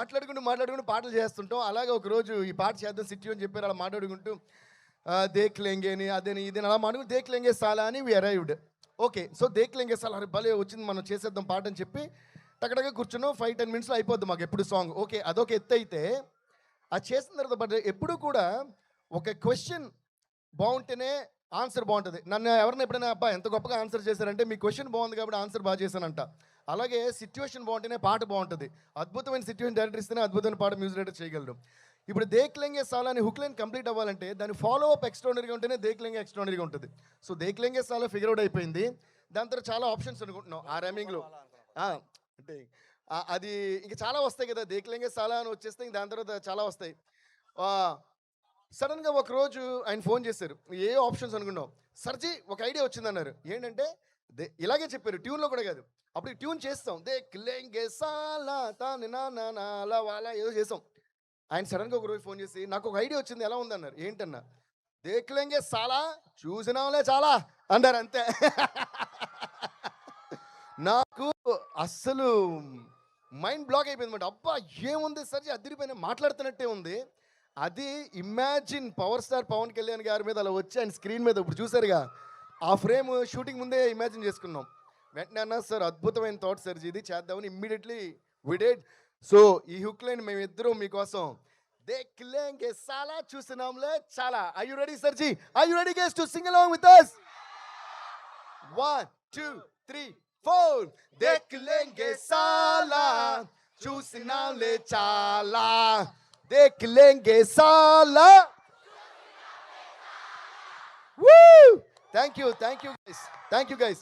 మాట్లాడుకుంటూ పాటలు చేస్తుంటాం. అలాగే ఒకరోజు ఈ పాట చేద్దాం సిట్యు అని చెప్పారు. అలా మాట్లాడుకుంటూ దేఖ్ లెంగే అని అదని ఇదని అలా మాట్లాడుకుంటూ దేఖ్ లెంగే సాలా అని వి అరైవ్డ్. ఓకే, సో దేఖ్ లెంగే సాలా అరే భలే వచ్చింది, మనం చేసేద్దాం పాట అని చెప్పి టకటగా కూర్చున్నాం. 5-10 మినిట్స్లో అయిపోద్ది మాకు ఎప్పుడు సాంగ్. ఓకే, అదొక ఎత్తు అయితే అది చేసిన తర్వాత బట్ ఎప్పుడు కూడా ఒక క్వశ్చన్ బాగుంటేనే ఆన్సర్ బాగుంటుంది. నన్ను ఎవరైనా ఎప్పుడైనా అబ్బా ఎంత గొప్పగా ఆన్సర్ చేశారంటే మీ క్వశ్చన్ బాగుంది కాబట్టి ఆన్సర్ బాగా చేశానంట. అలాగే సిచ్యువేషన్ బాగుంటేనే పాట బాగుంటుంది. అద్భుతమైన సిచ్యువేషన్ డైరెక్టర్ ఇస్తేనే అద్భుతమైన పాట మ్యూజిక్ డైరెక్టర్ చేయగలరు. ఇప్పుడు దేఖ్ లెంగే సాలా అని హుక్ లైన్ కంప్లీట్ అవ్వాలంటే దాని ఫాలో అప్ ఎక్స్ట్రాడనరీగా ఉంటేనే దేఖ్ లెంగే ఎక్స్ట్రాడనరీగా ఉంటుంది. సో దేఖ్ లెంగే సాలా ఫిగర్ అవుట్ అయిపోయింది. దాని తర్వాత చాలా ఆప్షన్స్ అనుకుంటున్నాం ఆ రైమింగ్లో. అంటే అది ఇంకా చాలా వస్తాయి కదా, దేఖ్ లెంగే సాలా అని వచ్చేస్తే దాని తర్వాత చాలా వస్తాయి. సడన్గా ఒకరోజు ఆయన ఫోన్ చేశారు. ఏ ఆప్షన్స్ అనుకున్నాం, సర్జీ ఒక ఐడియా వచ్చిందన్నారు. ఏంటంటే ఇలాగే చెప్పారు, ట్యూన్లో కూడా కాదు. అప్పుడు ట్యూన్ చేస్తాం దేఖ్ లెంగే సాలా తాని నా అలా వాళ్ళ ఏదో చేసాం. ఆయన సడన్గా ఒకరోజు ఫోన్ చేసి నాకు ఒక ఐడియా వచ్చింది, ఎలా ఉందన్నారు. ఏంటన్నా, దేఖ్ లెంగే సాలా చూసినాంలే చాలా అన్నారు, అంతే. నాకు అస్సలు మైండ్ బ్లాక్ అయిపోయింది అనమాట. అబ్బా ఏముంది సర్జీ అదిరిపోయిన మాట్లాడుతున్నట్టే ఉంది. అది imagine power star Pawan Kalyan గారి మీద అలా వచ్చి ఆయన స్క్రీన్ మీద ఇప్పుడు చూసారుగా, ఆ ఫ్రేమ్ షూటింగ్ ముందే ఇమాజిన్ చేసుకున్నాం. వెంటనే అన్నా సార్ అద్భుతమైన థాట్ సార్ ఇది చేద్దామని ఇమ్మీడియట్లీ వి డిడ్. సో ఈ హుక్ లైన్ మేమిద్దరం మీకోసం దేఖ్ లెంగే సాలా చూసినాంలే చాలా. ఆర్ యు రెడీ సర్జీ? Are you ready guys to sing along with us? 1 2 3 4 దేఖ్ లెంగే సాలా చూసినాంలే చాలా, దేఖ్ లెంగే సాలా. Woo! Thank you guys.